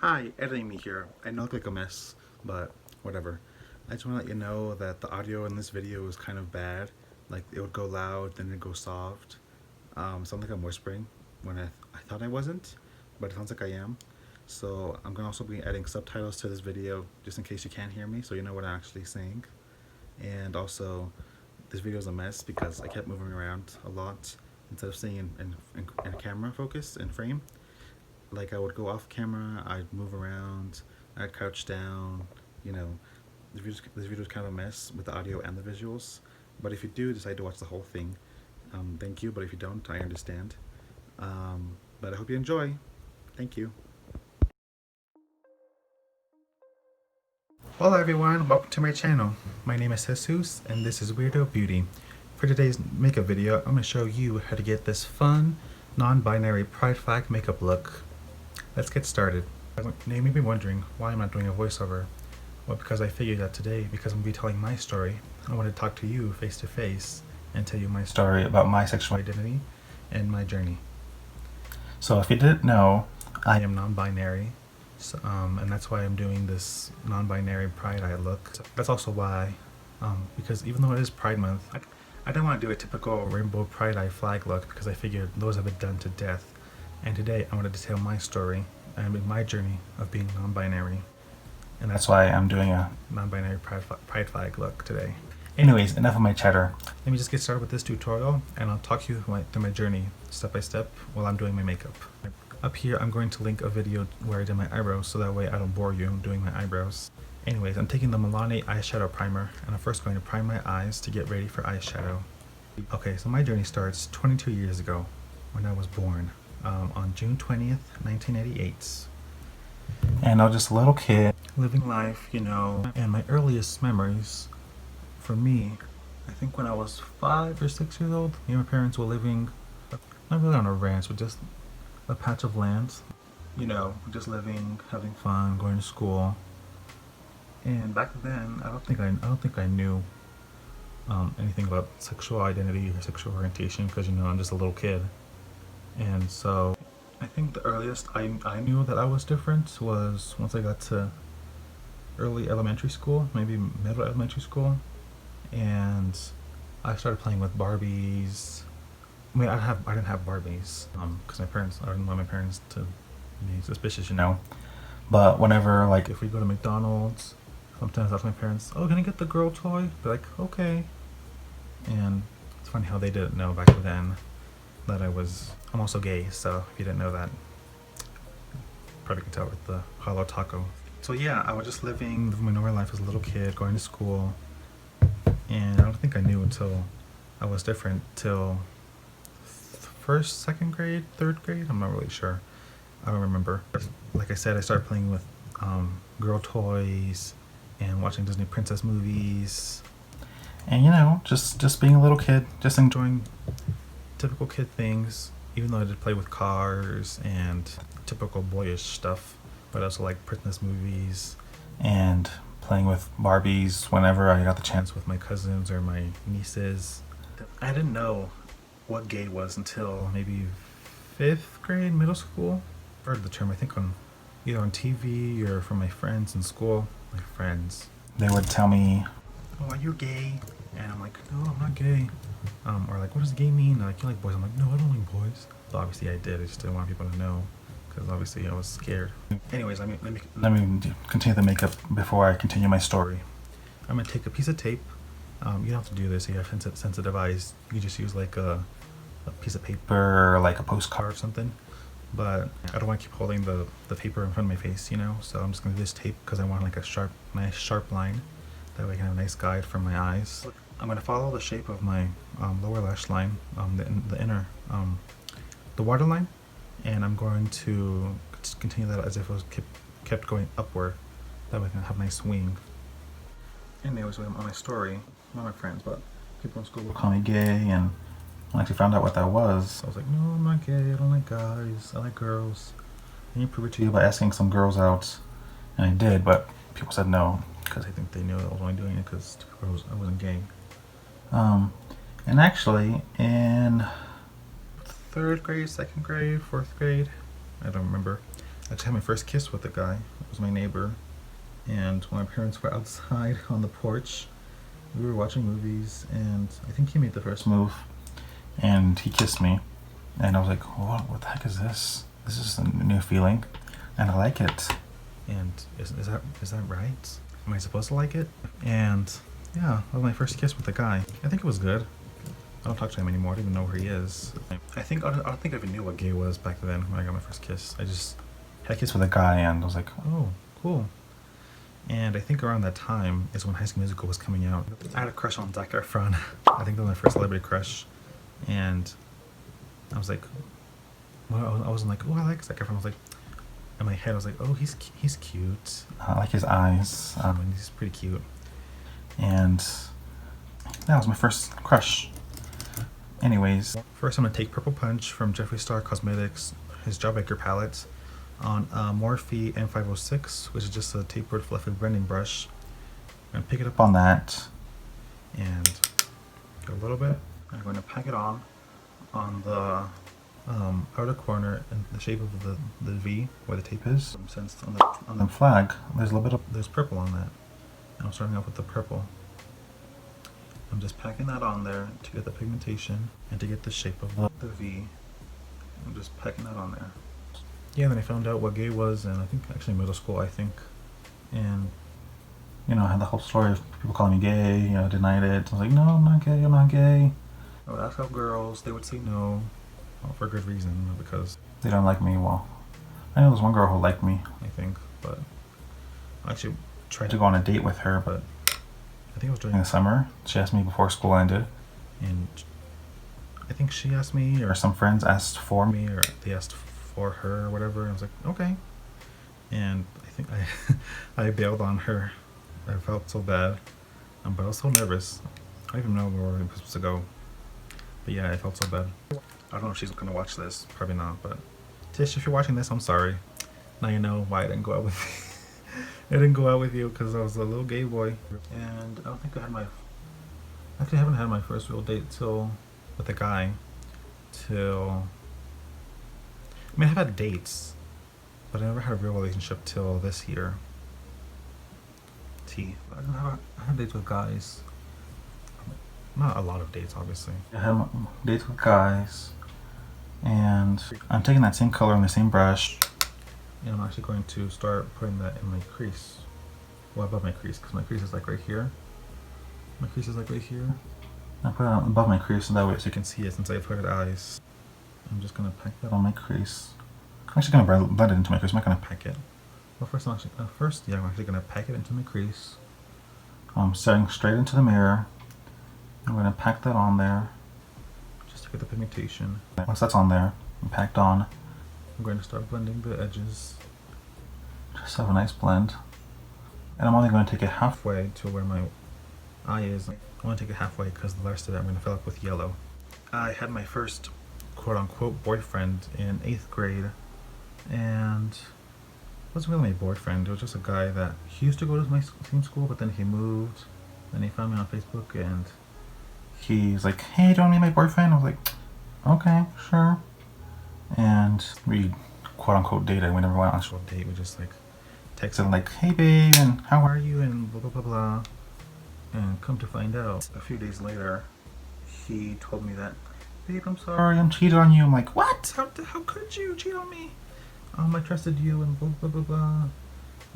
Hi, editing me here. I know I look like a mess, but whatever. I just want to let you know that the audio in this video is kind of bad. Like, it would go loud, then it'd go soft. Sound like I'm whispering when I thought I wasn't, but it sounds like I am. So I'm going to also be adding subtitles to this video just in case you can't hear me, so you know what I'm actually saying. And also, this video is a mess because I kept moving around a lot instead of staying in camera focus, in frame. Like, I would go off camera, I'd move around, I'd crouch down, you know. This video is kind of a mess with the audio and the visuals. But if you do decide to watch the whole thing, thank you. But if you don't, I understand. But I hope you enjoy. Thank you. Hello everyone, welcome to my channel. My name is Jesus and this is Weirdo Beauty. For today's makeup video, I'm going to show you how to get this fun, non-binary pride flag makeup look. Let's get started. You may be wondering why I'm not doing a voiceover. Well, because I figured that today, because I'm going to be telling my story, I want to talk to you face to face and tell you my story about my sexual identity and my journey. So if you didn't know, I am non-binary, and that's why I'm doing this non-binary pride eye look. That's also why, because even though it is Pride Month, I don't want to do a typical rainbow pride eye flag look because I figured those have been done to death. And today I wanted to tell my story and my journey of being non-binary. And that's why I'm doing a non-binary pride flag look today. Anyways, enough of my chatter. Let me just get started with this tutorial and I'll talk you through my journey step by step while I'm doing my makeup. Up here I'm going to link a video where I did my eyebrows so that way I don't bore you doing my eyebrows. Anyways, I'm taking the Milani eyeshadow primer and I'm first going to prime my eyes to get ready for eyeshadow. Okay, so my journey starts 22 years ago when I was born. On June 20th, 1988. And I was just a little kid, living life, you know, and my earliest memories, for me, I think when I was 5 or 6 years old, me and my parents were living, not really on a ranch, but just a patch of land, you know, just living, having fun, going to school. And back then, I don't think I knew anything about sexual identity or sexual orientation because, you know, I'm just a little kid. And so I think the earliest I knew that I was different was once I got to early elementary school, maybe middle elementary school, and I started playing with Barbies. I mean, I didn't have Barbies because I didn't want my parents to be suspicious, you know. But whenever, like, if we go to McDonald's, sometimes I ask my parents, "Oh, can I get the girl toy?" They're like, "Okay." And it's funny how they didn't know back then that I'm also gay, so if you didn't know that, probably could tell with the hollow taco. So yeah, I was just living my normal life as a little kid, going to school, and I don't think I knew until I was different till first, second grade, third grade, I'm not really sure. I don't remember. Like I said, I started playing with girl toys and watching Disney princess movies, and you know, just being a little kid, just enjoying typical kid things, even though I did play with cars and typical boyish stuff, but also like princess movies and playing with Barbies whenever I got the chance with my cousins or my nieces. I didn't know what gay was until maybe 5th grade, middle school. I heard the term, I think, either on TV or from my friends in school. My friends, they would tell me, "Oh, are you gay?" And I'm like, "No, I'm not gay." Or like, "What does gay mean?" Like, "You like boys?" I'm like, "No, I don't like boys." So obviously I did. I just didn't want people to know because obviously I was scared. Anyways, let me continue the makeup before I continue my story. I'm gonna take a piece of tape. You don't have to do this if you have sensitive eyes. You just use like a piece of paper or like a postcard or something. But I don't want to keep holding the paper in front of my face, you know. So I'm just gonna do this tape because I want like a nice sharp line. That way I can have a nice guide for my eyes. I'm going to follow the shape of my lower lash line, the inner, the waterline, and I'm going to continue that as if it was kept going upward. That way I can have a nice wing. Anyways, on my story, not my friends, but people in school will call me gay, and when I actually found out what that was, I was like, "No, I'm not gay, I don't like guys, I like girls." And you prove it to you by asking some girls out, and I did, but people said no, because I think they knew I was only doing it because I wasn't gay. And actually, in 3rd grade, 2nd grade, 4th grade, I don't remember, actually had my first kiss with a guy. It was my neighbor. And when my parents were outside on the porch, we were watching movies, and I think he made the first move. And he kissed me. And I was like, what the heck is this? This is a new feeling. And I like it. And is that right? Am I supposed to like it? And yeah, that was my first kiss with a guy. I think it was good. I don't talk to him anymore. I don't even know where he is. I don't think I even knew what gay was back then when I got my first kiss. I just had a kiss with a guy and I was like, oh, cool. And I think around that time is when High School Musical was coming out. I had a crush on Zac Efron. I think that was my first celebrity crush. And I was like, well, I wasn't like, oh, I like Zac Efron. I was like, in my head, I was like, oh, he's cute. I like his eyes. And he's pretty cute. And that was my first crush. Anyways, first I'm going to take Purple Punch from Jeffree Star Cosmetics, his Jawbreaker palette, on Morphe M506, which is just a tapered fluffy blending brush. I'm going to pick it up on that and go a little bit. I'm going to pack it on the outer corner in the shape of the V where the tape is. Since on the flag there's a little bit of there's purple on that, and I'm starting off with the purple. I'm just packing that on there to get the pigmentation and to get the shape of the V. I'm just packing that on there. Yeah, then I found out what gay was, and I think actually middle school, I think. And you know, I had the whole story of people calling me gay, you know, denied it. I was like, no, I'm not gay, I'm not gay. I would ask out girls, they would say no. Well, for good reason, because they don't like me. Well, I know there's one girl who liked me, I think, but I actually tried to go on a date with her, but I think it was during the summer. She asked me before school ended, and I think she asked me, or some friends asked for me, or they asked for her, or whatever. I was like, okay. And I think I bailed on her. I felt so bad, but I was so nervous. I don't even know where we were supposed to go. But yeah, I felt so bad. I don't know if she's gonna watch this. Probably not. But Tish, if you're watching this, I'm sorry. Now you know why I didn't go out with you. I didn't go out with you because I was a little gay boy. And I don't think I had my... Actually, I haven't had my first real date with a guy till... I mean, I've had dates, but I never had a real relationship till this year. I had dates with guys. Not a lot of dates, obviously. I had dates with guys, and I'm taking that same color and the same brush, and I'm actually going to start putting that in my crease. Well, above my crease, because my crease is like right here. My crease is like right here. I put it above my crease so that way so you can see it since I put it eyes. I'm just going to pack that on my crease. I'm actually going to blend it into my crease. I'm not going to pack it. Well, first, I'm actually going to pack it into my crease. I'm staring straight into the mirror. I'm going to pack that on there just to get the pigmentation. Once that's on there and packed on, I'm going to start blending the edges. Just have a nice blend. And I'm only going to take it halfway to where my eye is. I want to take it halfway because the rest of it I'm going to fill up with yellow. I had my first quote-unquote boyfriend in 8th grade, and it wasn't really my boyfriend. It was just a guy that he used to go to my same school, but then he moved. Then he found me on Facebook, and he's like, hey, do you want to be my boyfriend? I was like, okay, sure. And we quote-unquote dated. We never went on an actual date. We just like texted like, hey babe, and how are you, and blah blah blah blah. And come to find out, a few days later, he told me that, babe, I'm sorry, I'm cheating on you. I'm like, what? How could you cheat on me? I trusted you, and blah blah blah blah.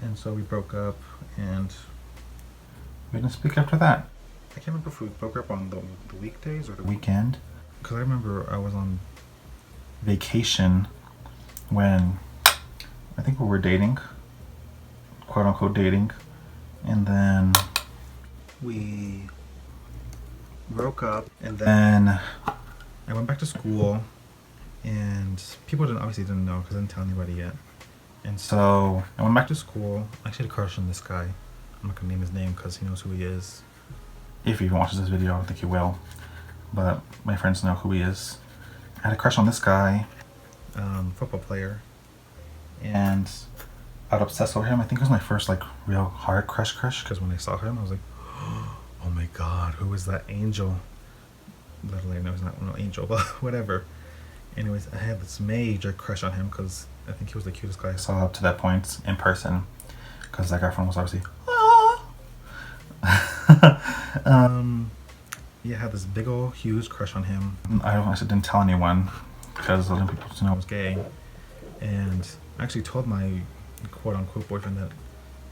And so we broke up, and we didn't speak after that. I can't remember if we broke up on the weekdays or the weekend, because I remember I was on vacation when I think we were dating, quote unquote dating, and then we broke up, and then I went back to school, and people obviously didn't know because I didn't tell anybody yet. And so I went back to school. I actually had a crush on this guy. I'm not gonna name his name because he knows who he is. If he even watches this video, I don't think he will, but my friends know who he is. I had a crush on this guy, football player, and I got obsessed with him. I think it was my first like real hard crush, because when I saw him I was like, oh my god, who is that angel? Literally, no, he's not no angel, but whatever. Anyways, I had this major crush on him because I think he was the cutest guy I saw up to that point in person. Because that girlfriend was obviously, yeah, I had this big old huge crush on him. I actually didn't tell anyone because I didn't want people to know I was gay. And I actually told my quote-unquote boyfriend that,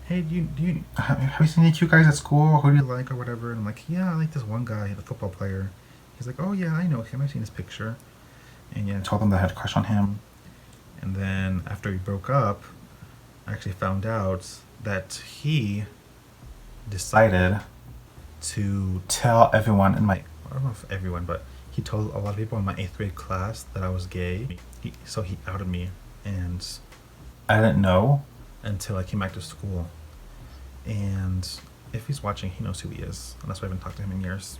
hey, have you seen any cute guys at school? Who do you like or whatever? And I'm like, yeah, I like this one guy, the football player. He's like, oh yeah, I know him. I've seen his picture. And yeah, I told him that I had a crush on him. And then after we broke up, I actually found out that he decided to tell everyone in my, I don't know if everyone, but he told a lot of people in my 8th grade class that I was gay. So he outed me, and I didn't know until I came back to school. And if he's watching, he knows who he is, and that's why I haven't talked to him in years.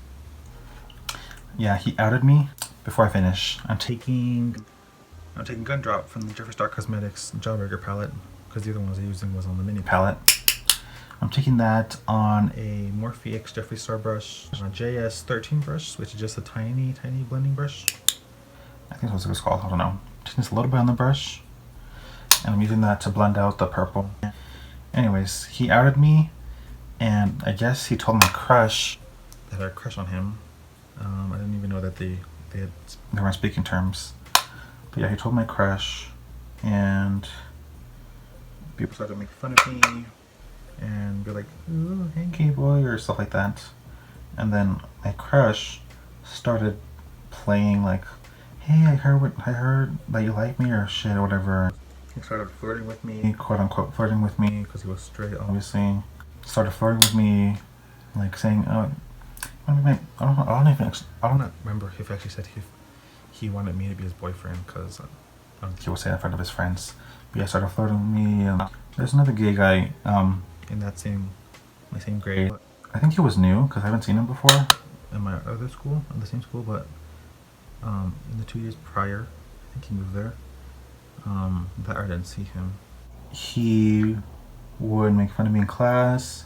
Yeah, he outed me. Before I finish, I'm taking Gumdrop from the Jeffree Star Cosmetics Jawbreaker palette, because the other one I was using was on the mini palette. I'm taking that on a Morphe X Jeffree Star brush, on a JS13 brush, which is just a tiny blending brush. I think that's what it's called, I don't know. Taking this a little bit on the brush, and I'm using that to blend out the purple. Anyways, he outed me, and I guess he told my crush that I had a crush on him. I didn't even know that they were on speaking terms. But yeah, he told my crush, and people started making fun of me and be like, ooh, hey gay boy, or stuff like that. And then my crush started playing like, hey, I heard that you like me or shit or whatever. He started flirting with me, quote unquote flirting with me, because he was straight obviously. Started flirting with me, like saying, oh, I don't remember if he actually said he wanted me to be his boyfriend, because he would say that in front of his friends. But yeah, started flirting with me, and there's another gay guy in that my same grade. I think he was new because I haven't seen him before in my other school, in the same school, but in the 2 years prior, I think he moved there. But I didn't see him. He would make fun of me in class.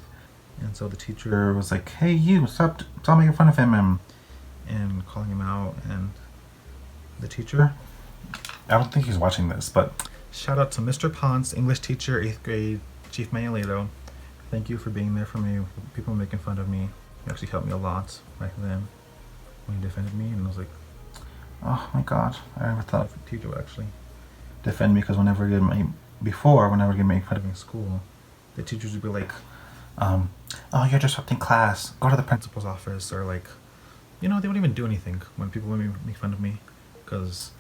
And so the teacher was like, hey, you, stop making fun of him, and calling him out. And the teacher, I don't think he's watching this, but shout out to Mr. Ponce, English teacher, 8th grade, Chief Mayalito. Thank you for being there for me. People making fun of me. He actually helped me a lot back then when he defended me. And I was like, oh my god, I never thought the teacher would actually defend me, because whenever I get made fun of in school, the teachers would be like, oh, you're disrupting class, go to the principal's office, or like, you know, they wouldn't even do anything when people would make fun of me, because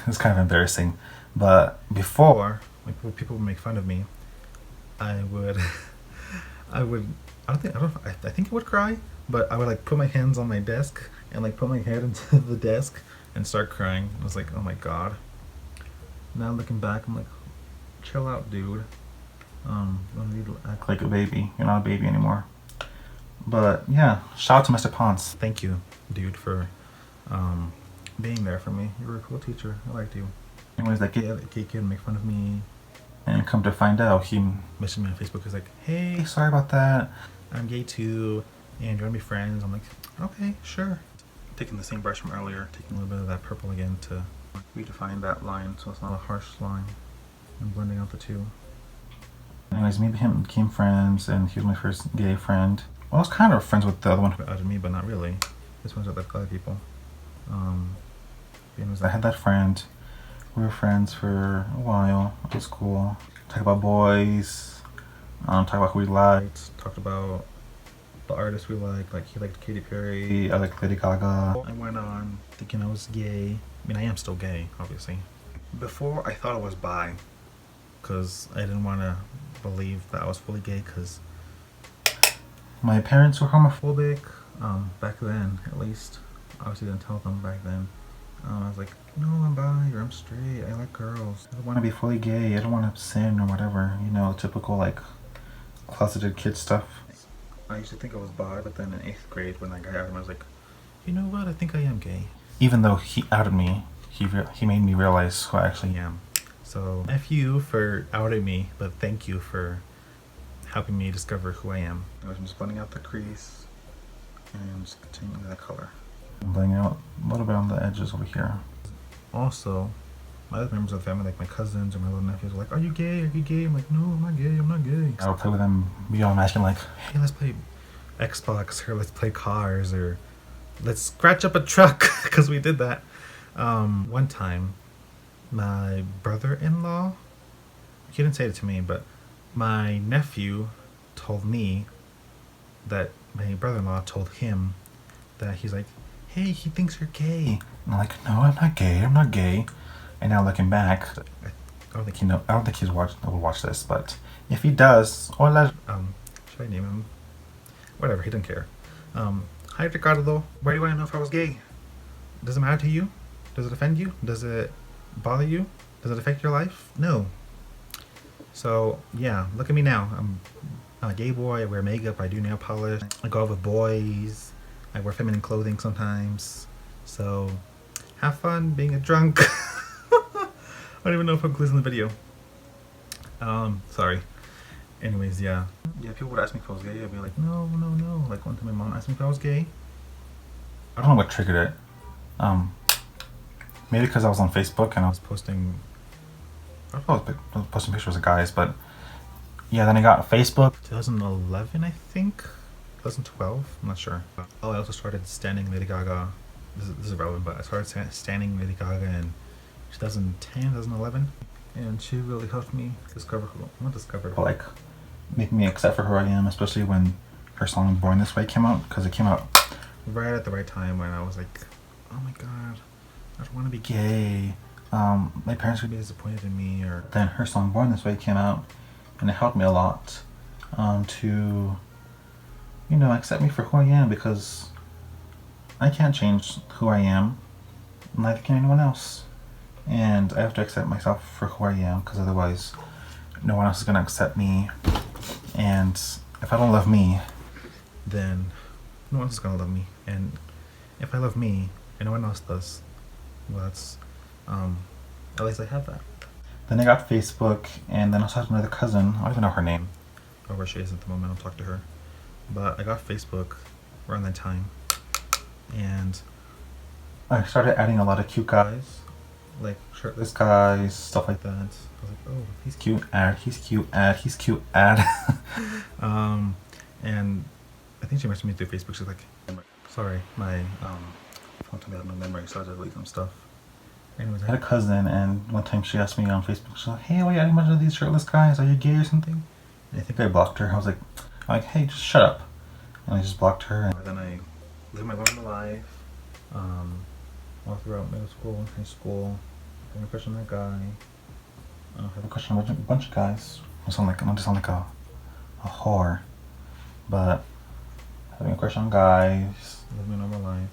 it's kind of embarrassing. But before, like, when people would make fun of me, I think I would cry, but I would like put my hands on my desk and like put my head into the desk and start crying. I was like, oh my god. Now looking back, I'm like, chill out, dude. You don't need to act like a baby. You're not a baby anymore. But yeah, shout out to Mr. Ponce. Thank you, dude, for being there for me. You were a cool teacher. I liked you. Anyways, that gay kid make fun of me. And come to find out, he messaged me on Facebook. He's like, hey, sorry about that. I'm gay too, and you want to be friends? I'm like, okay, sure. Taking the same brush from earlier, taking a little bit of that purple again to redefine that line so it's not a harsh line, and blending out the two. Anyways, me and him became friends, and he was my first gay friend. Well, I was kind of friends with the other one who outed me, but not really. This one's with like other people. Anyways, I had that friend. We were friends for a while. It was cool. Talk about boys. Talk about who we liked. Talked about the artists we liked. Like, he liked Katy Perry. I liked Lady Gaga. I went on thinking I was gay. I mean, I am still gay, obviously. Before, I thought I was bi, because I didn't want to believe that I was fully gay, because my parents were homophobic, back then, at least. Obviously didn't tell them back then. I was like, no, I'm bi, or I'm straight, I like girls. I don't want to be fully gay, I don't want to sin or whatever, you know, typical like closeted kid stuff. I used to think I was bi, but then in 8th grade when that guy outed me, I was like, you know what, I think I am gay. Even though he outed me, he made me realize who I actually am. So, F you for outing me, but thank you for helping me discover who I am. I'm just blending out the crease and just continuing that color. I'm blending out a little bit on the edges over here. Also, my other members of the family, like my cousins or my little nephews, are like, "Are you gay? Are you gay?" I'm like, "No, I'm not gay. I'm not gay." I would play with them beyond asking, like, "Hey, let's play Xbox, or let's play cars, or let's scratch up a truck," because we did that. One time, my brother-in-law, he didn't say it to me, but my nephew told me that my brother-in-law told him that he's like, "Hey, he thinks you're gay." And I'm like, "No, I'm not gay. I'm not gay." And now looking back, I don't think he know. I don't think he's will watch this, but if he does, hola. Should I name him? Whatever. He didn't care. Hi, Ricardo. Why do you want to know if I was gay? Does it matter to you? Does it offend you? Does it bother you? Does it affect your life? No. So yeah, look at me now. I'm a gay boy. I wear makeup. I do nail polish. I go out with boys. I wear feminine clothing sometimes. So have fun being a drunk. I don't even know if I'm closing the video. Sorry. Anyways, yeah. Yeah, people would ask me if I was gay. I'd be like, no, no, no. Like one time my mom asked me if I was gay. I don't know what triggered it. Maybe because I was on Facebook and I was posting pictures of guys, but yeah, then I got Facebook. 2011, I think. 2012, I'm not sure. Oh, I also started standing Lady Gaga. This is irrelevant, but I started standing Lady Gaga in 2010, 2011, and she really helped me discover who, not discover, but like make me accept for who I am, especially when her song "Born This Way" came out, because it came out right at the right time when I was like, oh my god, I don't want to be gay. My parents would be disappointed in me. Or then her song "Born This Way" came out, and it helped me a lot to, you know, accept me for who I am, because I can't change who I am, neither can anyone else. And I have to accept myself for who I am, because otherwise no one else is going to accept me. And if I don't love me, then no one else is going to love me. And if I love me and no one else does, well, that's, at least I have that. Then I got Facebook, and then I also had another cousin. I don't even know her name, or where she is at the moment. I'll talk to her. But I got Facebook around that time, and I started adding a lot of cute guys, like shirtless guys, stuff like that. I was like, oh, he's cute, add, he's cute, add, he's cute, add. And I think she messaged me through Facebook. She's like, sorry, my phone told me I have no memory, so I had to delete some stuff. Anyways, I had a cousin, and one time she asked me on Facebook, she's like, hey, why are you adding a bunch of these shirtless guys? Are you gay or something? And I think I blocked her. I was like, hey, just shut up. And I just blocked her. And then I lived my normal life, all throughout middle school and high school. I have a crush on that guy. I have a crush on a bunch of guys. I don't sound like a whore, but having a crush on guys, living my normal life.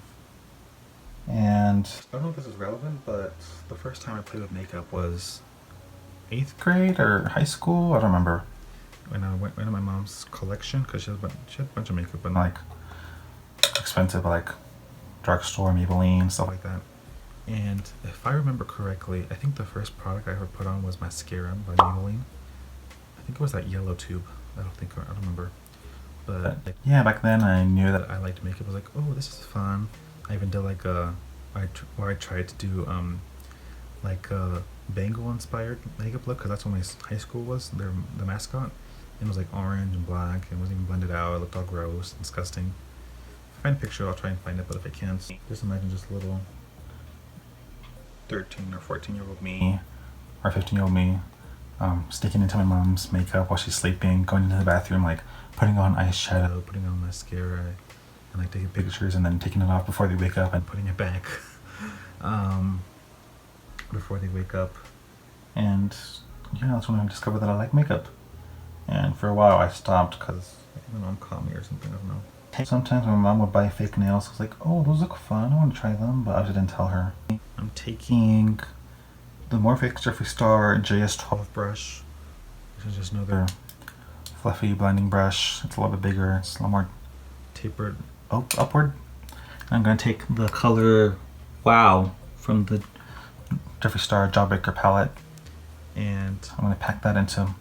And I don't know if this is relevant, but the first time I played with makeup was 8th grade or high school. I don't remember. When I went into my mom's collection, because she had a bunch of makeup, but not like expensive, but like drugstore, Maybelline, stuff like that. And if I remember correctly, I think the first product I ever put on was mascara by Maybelline. I think it was that yellow tube. I don't remember. But like, yeah, back then I knew that I liked makeup. I was like, oh, this is fun. I even did like where I tried to do like a Bengal inspired makeup look, because that's what my high school was. They're the mascot. It was like orange and black, and it wasn't even blended out. It looked all gross, disgusting. If I find a picture, I'll try and find it, but if I can't, just imagine just a little 13 or 14-year-old me, or 15-year-old me, sneaking into my mom's makeup while she's sleeping, going into the bathroom, like putting on eyeshadow, putting on mascara, and like taking pictures, and then taking it off before they wake up and putting it back before they wake up. And yeah, that's when I discovered that I like makeup. And for a while I stopped because my mom caught me or something, I don't know. Sometimes my mom would buy fake nails. I was like, oh, those look fun, I want to try them, but I just didn't tell her. I'm taking the Morphe Jeffree Star JS12 brush, which is just another fluffy blending brush. It's a little bit bigger, it's a little more tapered upward. I'm going to take the color Wow from the Jeffree Star Jawbreaker palette, and I'm going to pack that into,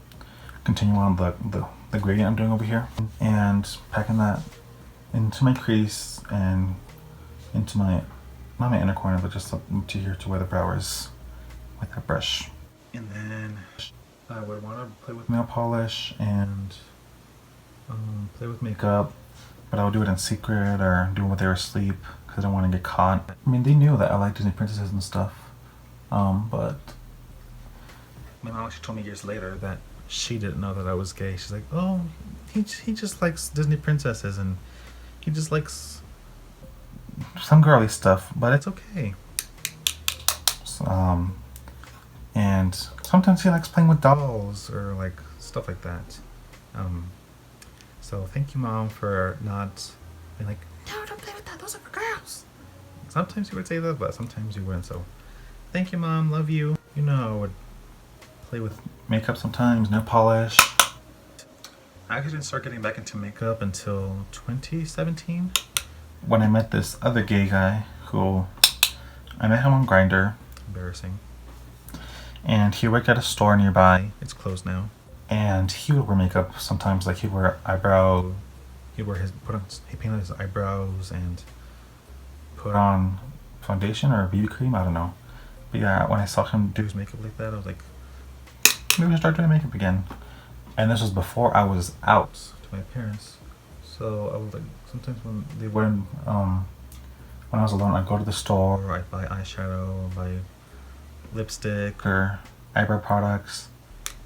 continue on the gradient I'm doing over here, and packing that into my crease and into my not my inner corner, but just up to here to where the brow is with that brush. And then I would want to play with nail polish and play with makeup, but I would do it in secret or do it when they were asleep because I don't want to get caught. I mean, they knew that I like Disney princesses and stuff, but my mom actually told me years later that she didn't know that I was gay. She's like, oh, he just likes Disney princesses and he just likes some girly stuff, but it's okay. So, and sometimes he likes playing with dolls or like stuff like that. So thank you, Mom, for not being like, no, don't play with that, those are for girls. Sometimes you would say that, but sometimes you wouldn't. So thank you, Mom, love you. You know, I would play with makeup sometimes, nail polish. I actually didn't start getting back into makeup until 2017 when I met this other gay guy who I met him on Grindr. Embarrassing. And he worked at a store nearby. It's closed now. And he would wear makeup sometimes, like he'd wear eyebrow. He painted his eyebrows and put on foundation or BB cream. I don't know. But yeah, when I saw him do his makeup like that, I was like, maybe I'll start doing makeup again. And this was before I was out to my parents. So I was like, sometimes when they wouldn't, when I was alone, I'd go to the store, or I'd buy eyeshadow, or buy lipstick, or eyebrow products.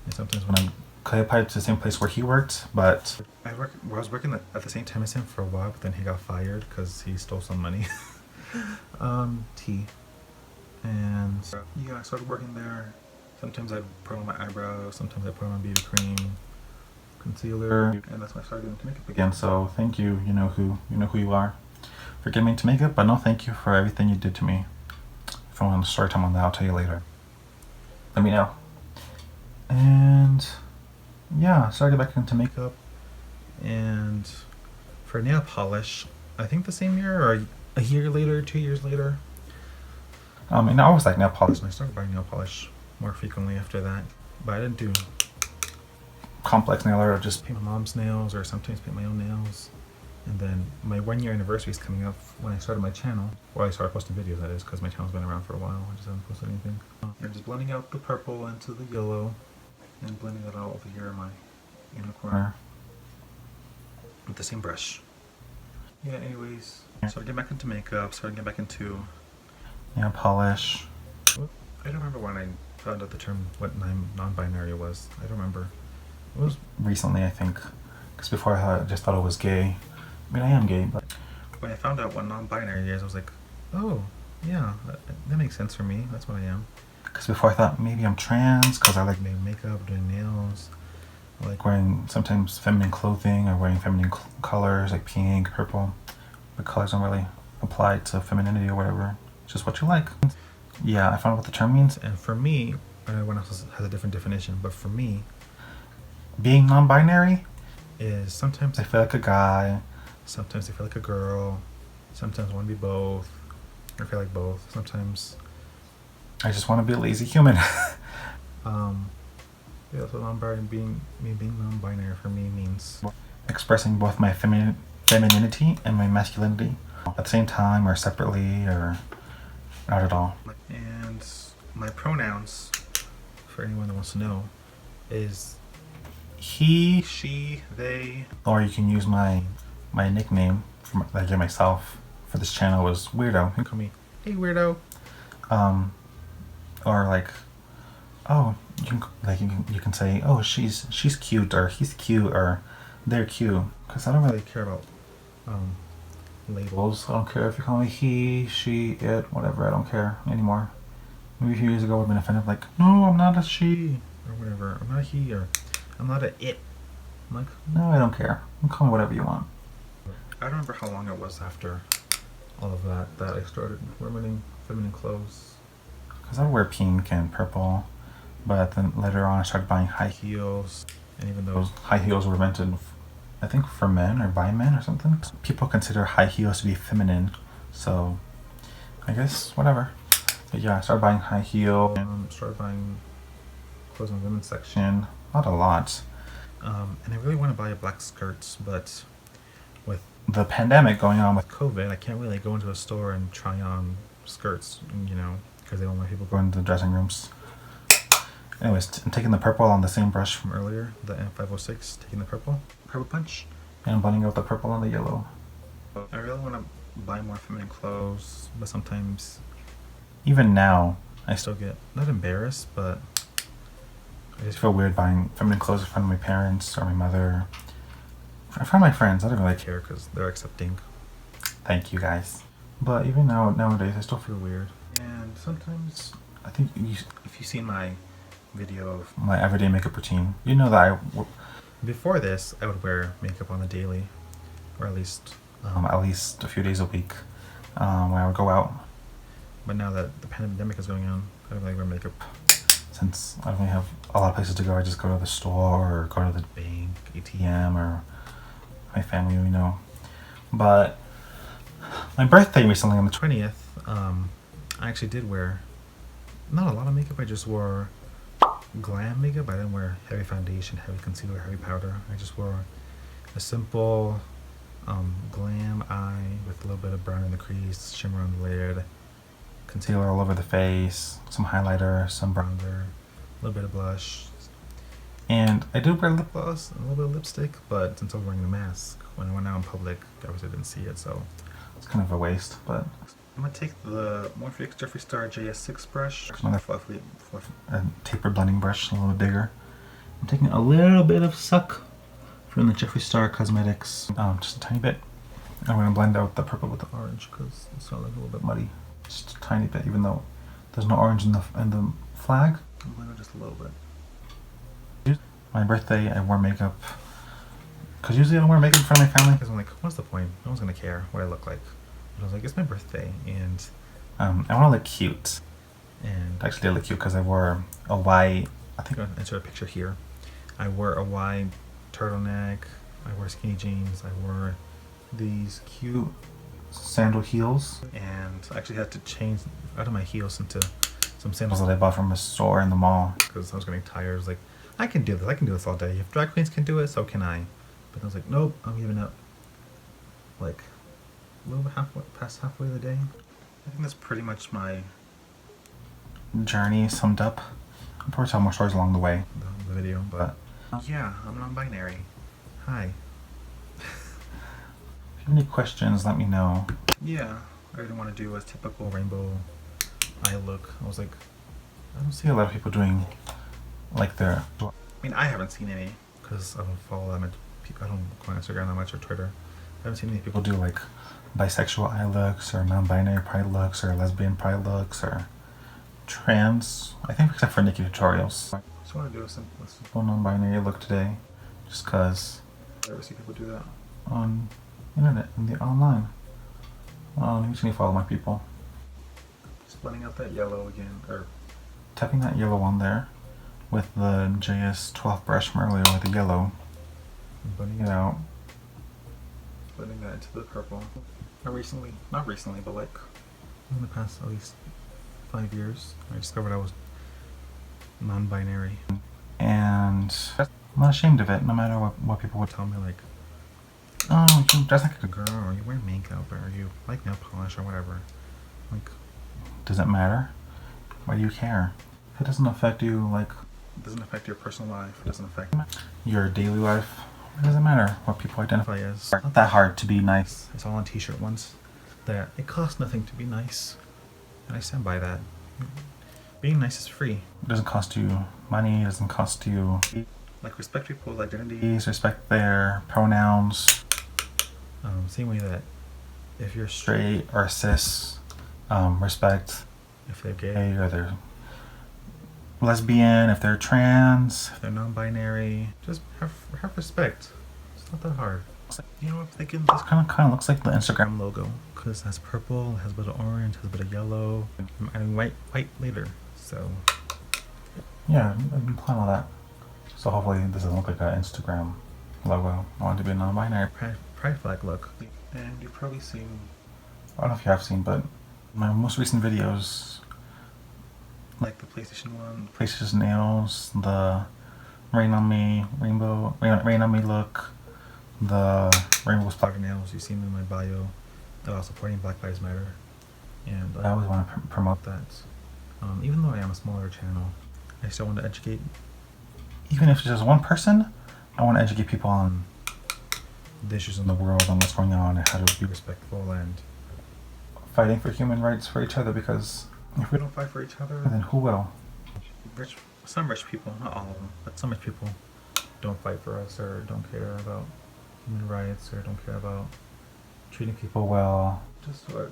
And sometimes when I applied to the same place where he worked, but I was working at the same time as him for a while, but then he got fired because he stole some money. And yeah, I started working there. Sometimes I'd put on my eyebrows, sometimes I'd put on BB cream, concealer, and that's when I started getting into makeup again. So thank you, you know who you are, for getting me into makeup, but no thank you for everything you did to me. If I want a story time on that, I'll tell you later. Let me know. And yeah, started back into makeup. And for nail polish, I think the same year or a year later, 2 years later. And I always like nail polish, and I started buying nail polish more frequently after that. But I didn't do complex nail art, or just paint my mom's nails, or sometimes paint my own nails. And then my 1 year anniversary is coming up when I started my channel. Well, I started posting videos, that is, because my channel's been around for a while. I just haven't posted anything. I'm just blending out the purple into the yellow, and blending it out over here in my inner corner with the same brush. Yeah, anyways, started getting back into makeup, started getting back into nail polish. I don't remember when I found out the term, what non-binary was. I don't remember. It was recently, I think, because before I just thought it was gay. I mean, I am gay, but when I found out what non-binary is, I was like, oh, yeah, that makes sense for me. That's what I am. Because before I thought maybe I'm trans, because I like doing makeup, doing nails. I like wearing sometimes feminine clothing, or wearing feminine colors like pink, purple. The colors don't really apply to femininity or whatever. It's just what you like. Yeah, I found out what the term means, and for me, everyone else has a different definition, but for me, being non-binary is sometimes I feel like a guy, sometimes I feel like a girl, sometimes I want to be both, or I feel like both. Sometimes I just want to be a lazy human. Yeah, so being non-binary for me means expressing both my femininity and my masculinity at the same time, or separately, or not at all. And my pronouns, for anyone that wants to know, is he, she, they, or you can use my nickname that I gave myself for this channel was Weirdo. You can call me, hey Weirdo. Or like, oh, you can say, oh, she's cute, or he's cute, or they're cute, because I don't really care about labels. I don't care if you call me he, she, it, whatever. I don't care anymore. Maybe a few years ago I would have been offended, like, no, I'm not a she, or whatever. I'm not a he, or I'm not a it. I'm like, no, I don't care. You can call me whatever you want. I don't remember how long it was after all of that I started wearing feminine clothes. Because I would wear pink and purple, but then later on I started buying high heels, and even those high heels were invented, I think, for men or by men or something. People consider high heels to be feminine, so I guess whatever. But yeah, I started buying high heel and started buying clothes in the women's section. Not a lot. And I really want to buy black skirts, but with the pandemic going on with COVID, I can't really go into a store and try on skirts, you know, because they don't want people going to the dressing rooms. Anyways, I'm taking the purple on the same brush from earlier, the M506, taking the purple punch, and I'm blending out the purple on the yellow. I really want to buy more feminine clothes, but sometimes, even now, I still get, not embarrassed, but I just feel weird buying feminine clothes in front of my parents or my mother. In front of my friends, I don't really care because they're accepting. Thank you guys. But even nowadays, I still feel weird. And sometimes, I think if you've seen my video of my everyday makeup routine, you know that before this, I would wear makeup on the daily, or at least a few days a week when I would go out. But now that the pandemic is going on, I don't really wear makeup. Since I don't really have a lot of places to go, I just go to the store or go to the bank, ATM, or my family, you know. But my birthday recently on the 20th, I actually did wear not a lot of makeup. I just wore glam makeup. I didn't wear heavy foundation, heavy concealer, heavy powder. I just wore a simple glam eye with a little bit of brown in the crease, shimmer on the lid, concealer all over the face, some highlighter, some bronzer, a little bit of blush. And I did wear lip gloss and a little bit of lipstick, but since I was wearing a mask, when I went out in public, obviously I didn't see it, so it's kind of a waste. But I'm going to take the Morphe Jeffree Star JS6 brush, another fluffy tapered blending brush, a little bit bigger. I'm taking a little bit of suck from the Jeffree Star Cosmetics, just a tiny bit. I'm going to blend out the purple with the orange because it's all like a little bit muddy. Just a tiny bit, even though there's no orange in the flag. I'm blend it just a little bit. My birthday, I wore makeup. Because usually I don't wear makeup in front of my family because I'm like, what's the point? No one's going to care what I look like. But I was like, it's my birthday and I want to look cute. And I actually did look cute because I wore a white, I think I'll insert a picture here. I wore a white turtleneck, I wore skinny jeans, I wore these cute sandal heels, and I actually had to change out of my heels into some sandals that I bought from a store in the mall because I was getting tired. I was like, I can do this all day. If drag queens can do it, so can I. But I was like, nope, I'm giving up. Like a little bit past halfway of the day. I think that's pretty much my journey summed up. I'll probably tell more stories along the way, the video, but yeah, I'm non-binary. Hi. If you have any questions, let me know. Yeah, I didn't want to do a typical rainbow eye look. I was like, I don't see a lot of people doing like their. I mean, I haven't seen any because I don't follow that much. I don't go on Instagram that much or Twitter. I haven't seen any people do like bisexual eye looks or non-binary pride looks or lesbian pride looks or trans. I think except for Nikki tutorials. I just want to do a simple non-binary look today, just cause I never see people do that on internet and the online. You just need to follow my people. Just blending out that yellow again, or tapping that yellow on there with the JS12 brush from earlier with the yellow. And blending it out. Blending that into the purple. Not recently, but like in the past at least 5 years, I discovered I was non-binary. And I'm not ashamed of it, no matter what people would tell me, like, oh, you dress like a girl, or you wear makeup, or you like nail polish, or whatever. Like, does it matter? Why do you care? If it doesn't affect you, like, it doesn't affect your personal life, it doesn't affect your daily life, it doesn't matter what people identify as. It's not that hard to be nice. I saw on a t-shirt once that it costs nothing to be nice. And I stand by that. Being nice is free. It doesn't cost you money, it doesn't cost you. Like, respect people's identities, respect their pronouns. Same way that if you're straight or cis, respect if they're gay or they're lesbian, if they're trans, if they're non-binary. Just have respect. It's not that hard. It's like, you know, I'm thinking this kind of looks like the Instagram logo because it has purple, it has a bit of orange, it has a bit of yellow, and white later. So yeah, I've been planning all that. So hopefully this doesn't look like an Instagram logo. I want it to be a non-binary pride flag look. And you've probably seen, I don't know if you have seen, but my most recent videos, like the PlayStation one, PlayStation nails, the Rain on Me look, the Rainbow Splatter nails. You've seen them in my bio. They're all supporting Black Lives Matter. and I always want to promote that. Even though I am a smaller channel, I still want to educate. Even if it's just one person, I want to educate people on the issues in the world and what's going on and how to be respectful and fighting for human rights for each other, because if we don't fight for each other, then who will? Some rich people, not all of them, but some rich people don't fight for us or don't care about human rights or don't care about treating people well. Just so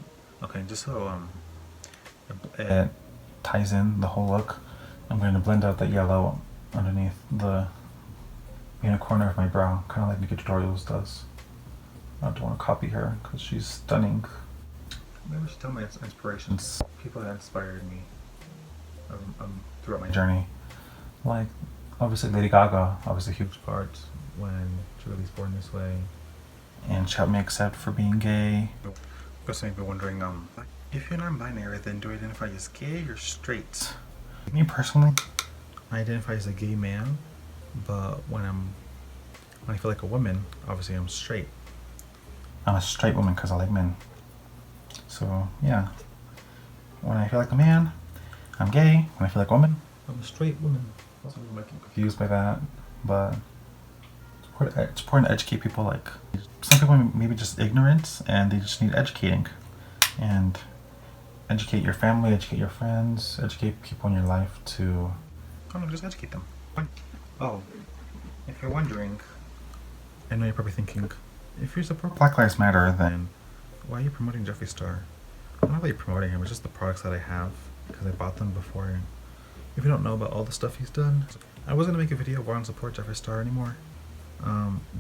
it ties in the whole look, I'm going to blend out that yellow underneath the inner corner of my brow, kind of like Nikki Tutorials does. I don't want to copy her because she's stunning. Maybe we should tell my inspirations, people that inspired me throughout my journey. Like, obviously Lady Gaga, obviously a huge part when she released Born This Way. And she helped me accept for being gay. Because some people wondering, if you're non-binary, then do you identify as gay or straight? Me personally, I identify as a gay man, but when I feel like a woman, obviously I'm straight. I'm a straight woman because I like men. So yeah, when I feel like a man, I'm gay. When I feel like a woman, I'm a straight woman. Some people might get confused by that, but it's important to educate people. Like, some people may be just ignorant and they just need educating. And educate your family, educate your friends, educate people in your life to, I don't know, just educate them. Oh, if you're wondering, I know you're probably thinking, if you support Black Lives Matter, then why are you promoting Jeffree Star? I'm not really promoting him, it's just the products that I have, because I bought them before. If you don't know about all the stuff he's done, I wasn't going to make a video where I don't support Jeffree Star anymore,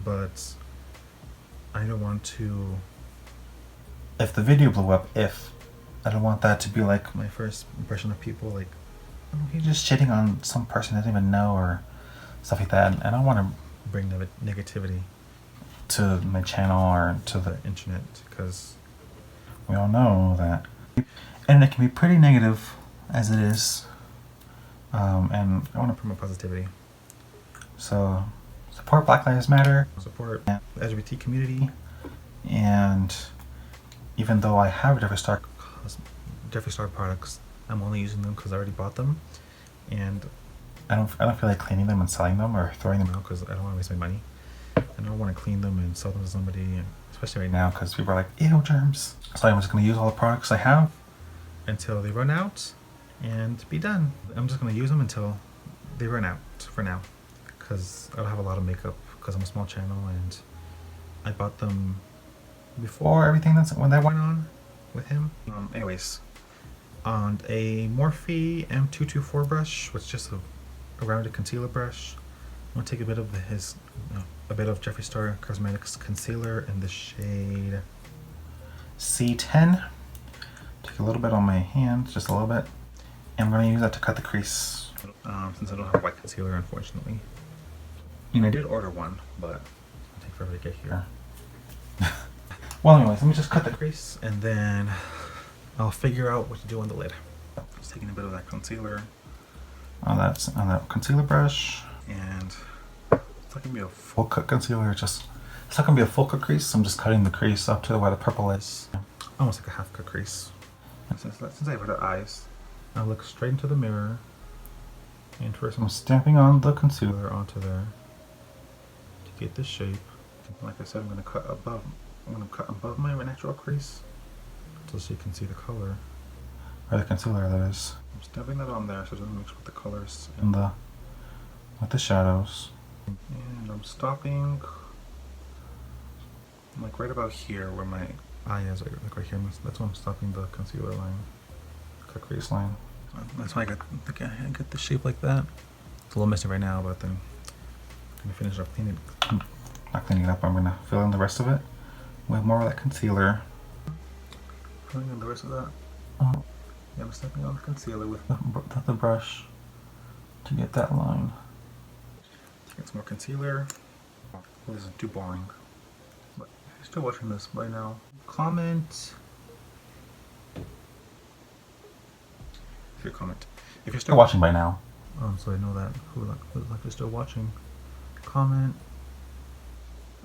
but I don't want to, if the video blew up, I don't want that to be like my first impression of people, like, oh, he's just shitting on some person I didn't even know or stuff like that. And I don't want to bring negativity to my channel or to the internet, because we all know that internet can be pretty negative as it is, and I want to promote positivity. So support Black Lives Matter, support the LGBT community, and even though I have Jeffree Star products, I'm only using them because I already bought them, and I don't feel like cleaning them and selling them or throwing them out because I don't want to waste my money. I don't want to clean them and sell them to somebody, especially right now because people are like, ew, germs. So I'm just going to use all the products I have until they run out and be done. I'm just going to use them until they run out for now, because I don't have a lot of makeup because I'm a small channel and I bought them before everything when that went on with him. Anyways, on a Morphe M224 brush, which is just a rounded concealer brush, I'm gonna take a bit of Jeffree Star Cosmetics concealer in the shade C10. Take a little bit on my hand, just a little bit, and I'm gonna use that to cut the crease. Since I don't have white concealer, unfortunately. I did order one, but it'll take forever to get here. Well, anyways, let me just cut the crease and then I'll figure out what to do on the lid. Just taking a bit of that concealer on that concealer brush, and it's not gonna be a full cut concealer. It's not gonna be a full cut crease. I'm just cutting the crease up to where the purple is, almost like a half cut crease. And since I have the eyes, I'll look straight into the mirror, and first I'm stamping on the concealer onto there to get this shape. Like I said, I'm gonna cut above my natural crease so you can see the color, or the concealer that is. I'm stamping that on there so it doesn't mix with the colors and with the shadows. And I'm stopping like right about here where my eye is, like right here. That's why I'm stopping the concealer line, the crease line. That's why I get the shape like that. It's a little messy right now, but then I'm gonna finish up cleaning. Not cleaning it up. I'm gonna fill in the rest of it with more of that concealer. Filling in the rest of that. Yeah, I'm stepping on the concealer with the brush to get that line. Get some more concealer. This isn't too boring. But if you're still watching this right now, comment. If you're still watching by now, so I know that who's like still watching. Comment.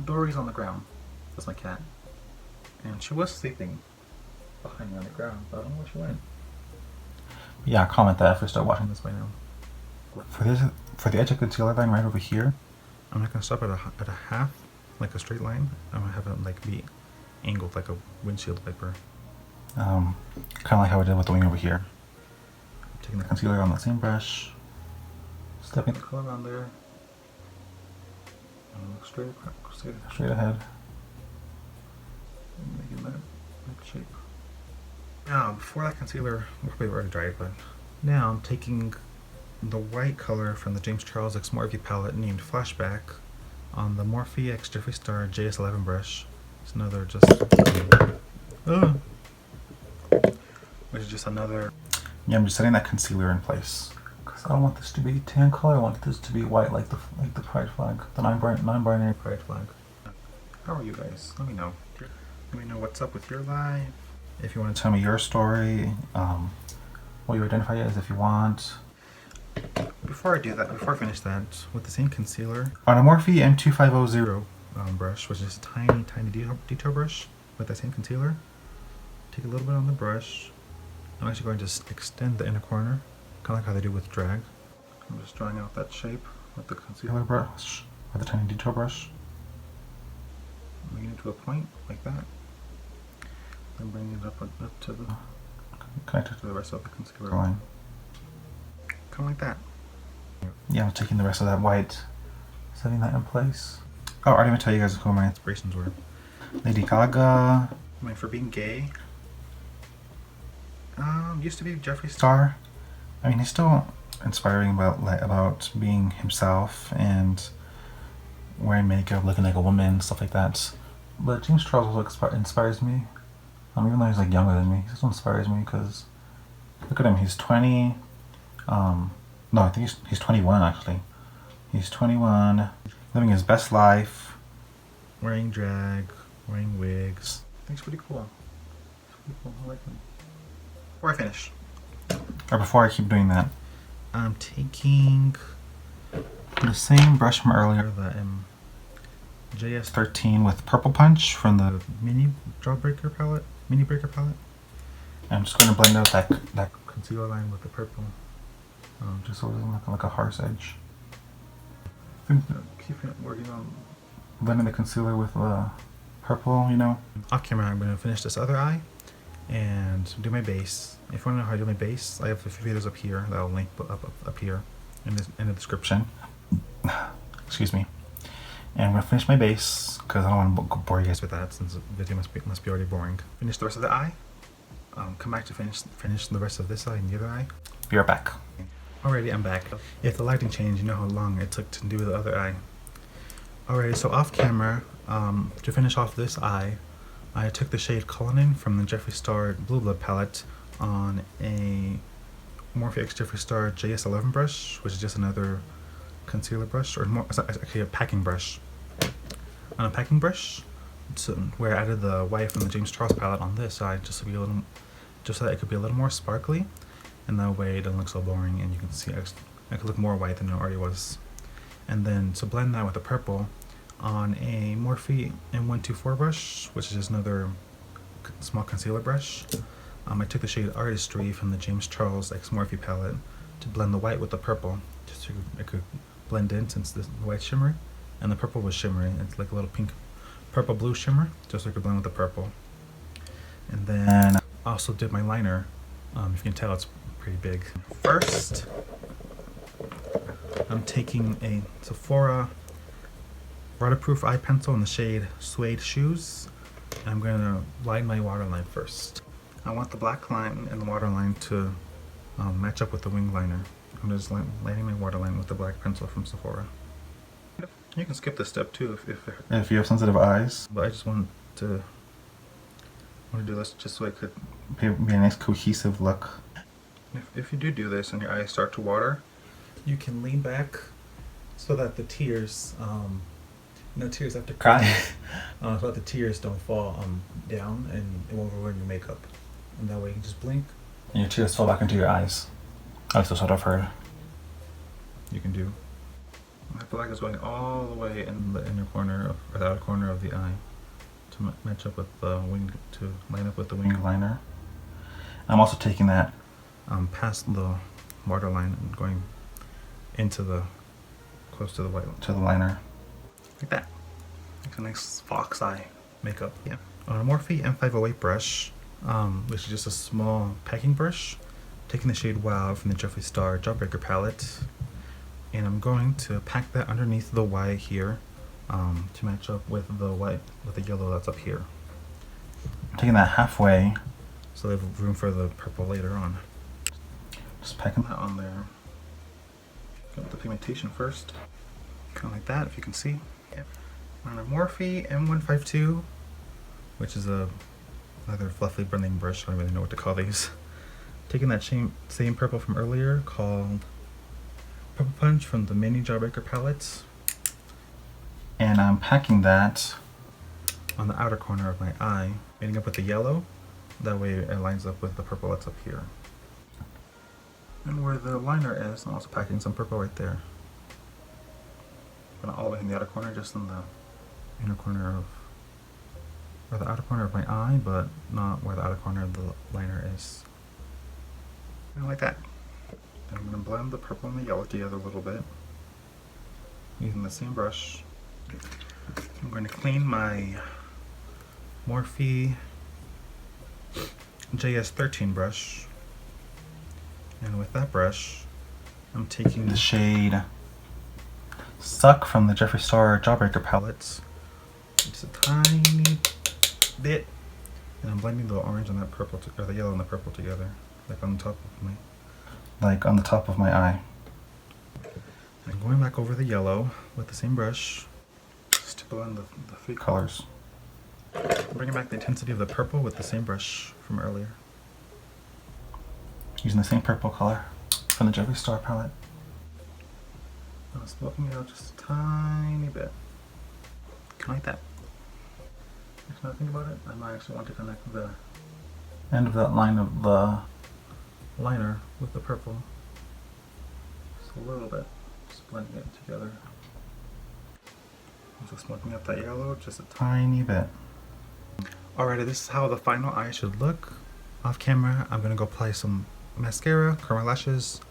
Dory's on the ground. That's my cat, and she was sleeping behind me on the ground, but I don't know where she went. Yeah, comment that if you start watching this by now. For the edge of concealer line right over here, I'm not gonna stop at a half, like a straight line. I'm gonna have it like be angled like a windshield wiper. Kind of like how I did with the wing over here. Taking the concealer on the same brush, stepping the color on there, and look straight ahead, and making that shape. Now, before that concealer, probably already dried, but now I'm taking the white color from the James Charles X Morphe palette named Flashback on the Morphe X Jeffree Star JS11 brush. It's another which is just another. Yeah, I'm just setting that concealer in place because I don't want this to be tan color. I want this to be white, like the pride flag, the non-binary pride flag. How are you guys? Let me know. Let me know what's up with your life. If you want to tell me your story, what you identify as if you want. Before I do that, before I finish that, with the same concealer, on a Morphe M2500 brush, which is a tiny detail brush, with that same concealer, take a little bit on the brush. I'm actually going to extend the inner corner, kind of like how they do with drag. I'm just drawing out that shape with the concealer brush, with the tiny detail brush. Bringing it to a point, like that. Then bringing it up to the, connected to the rest of the concealer line. Kind of like that. Yeah, I'm taking the rest of that white, setting that in place. Oh, I didn't even tell you guys who my inspirations were. Lady Gaga, for being gay. Used to be Jeffree Star. I mean, he's still inspiring about being himself and wearing makeup, looking like a woman, stuff like that. But James Charles also inspires me. Even though he's like younger than me, he still inspires me because look at him. He's 20. No, I think he's 21 actually. He's 21, living his best life, wearing drag, wearing wigs. I think it's pretty cool. I like him. Before I finish, or before I keep doing that, I'm taking the same brush from earlier, the JS13 with Purple Punch from the Mini Breaker palette. I'm just going to blend out that concealer line with the purple, just so it doesn't look like a harsh edge. Keep working on blending the concealer with purple, you know. Off camera, I'm going to finish this other eye and do my base. If you want to know how I do my base, I have a few videos up here that I'll link up here in the description. Excuse me. And I'm going to finish my base because I don't want to bore you guys with that since the video must be already boring. Finish the rest of the eye. Come back to finish the rest of this eye and the other eye. Be right back. Alrighty, I'm back. If the lighting changed, you know how long it took to do the other eye. Alright, so off camera, to finish off this eye, I took the shade Cullinan from the Jeffree Star Blue Blood palette on a Morphe X Jeffree Star JS11 brush, which is just another concealer brush, or more, it's actually a packing brush. On a packing brush, where I added the white from the James Charles palette on this side, just so that it could be a little more sparkly, and that way it doesn't look so boring, and you can see I could look more white than it already was. And then to blend that with the purple on a Morphe M124 brush, which is just another small concealer brush. I took the shade Artistry from the James Charles X Morphe palette to blend the white with the purple, just so it could blend in since the white's shimmery and the purple was shimmery. It's like a little pink, purple blue shimmer, just so I could blend with the purple. And then I also did my liner. If you can tell, it's pretty big. First, I'm taking a Sephora waterproof eye pencil in the shade Suede Shoes. And I'm going to line my waterline first. I want the black line and the waterline to match up with the wing liner. I'm just lining my waterline with the black pencil from Sephora. You can skip this step too if you have sensitive eyes. But I just want to do this just so it could be a nice cohesive look. If you do this and your eyes start to water, you can lean back so that the tears, no tears have to cry, so that the tears don't fall down and it won't ruin your makeup. And that way you can just blink and your tears fall back into your eyes. At least that's what I've heard. You can do. I feel like it's going all the way in the inner corner or the outer corner of the eye to match up with the wing, to line up with the wing liner. I'm also taking that past the waterline and going into the close to the white to the liner, like that. Makes a nice fox eye makeup. Yeah. On a Morphe M508 brush, which is just a small packing brush, taking the shade Wow from the Jeffree Star Jawbreaker palette, and I'm going to pack that underneath the Y here to match up with the white, with the yellow that's up here. I'm taking that halfway so they have room for the purple later on. Just packing that on there. Got the pigmentation first, kind of like that, if you can see. Yep. On a Morphe M152, which is another fluffy blending brush. I don't really know what to call these. Taking that same purple from earlier called Purple Punch from the Mini Jawbreaker palette, and I'm packing that on the outer corner of my eye, meeting up with the yellow. That way it lines up with the purple that's up here. And where the liner is, I'm also packing some purple right there. But not all the way in the outer corner, just in the inner corner of, or the outer corner of my eye, but not where the outer corner of the liner is. And like that. Then I'm going to blend the purple and the yellow together a little bit using the same brush. I'm going to clean my Morphe JS13 brush, and with that brush I'm taking the shade Suck from the Jeffree Star Jawbreaker palette, just a tiny bit, and I'm blending the orange and that purple, or the yellow and the purple together, like on the top of my eye. And going back over the yellow with the same brush, just to blend the three colors. Bringing back the intensity of the purple with the same brush from earlier, using the same purple color from the Jeffree Star palette. I'm smoking it out just a tiny bit, kind of like that. Actually, now I think about it, I might actually want to connect the end of that line of the liner with the purple, just a little bit, just blending it together. I'm just smoking up that yellow just a tiny bit. Alrighty, this is how the final eye should look. Off camera, I'm going to go apply some mascara, curl my lashes,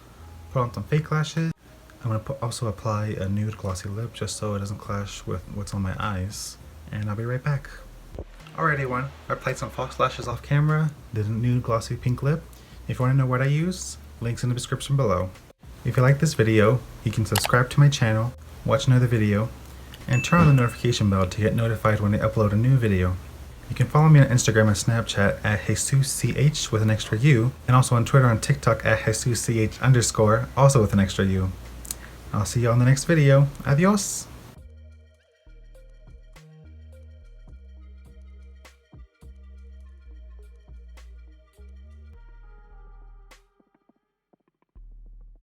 put on some fake lashes. I'm going to also apply a nude glossy lip just so it doesn't clash with what's on my eyes. And I'll be right back. Alright everyone, I applied some false lashes off camera, did a nude glossy pink lip. If you want to know what I use, links in the description below. If you like this video, you can subscribe to my channel, watch another video, and turn on the notification bell to get notified when I upload a new video. You can follow me on Instagram and Snapchat at JesusCH with an extra U, and also on Twitter and TikTok at JesusCH_, also with an extra U. I'll see you on the next video. Adios!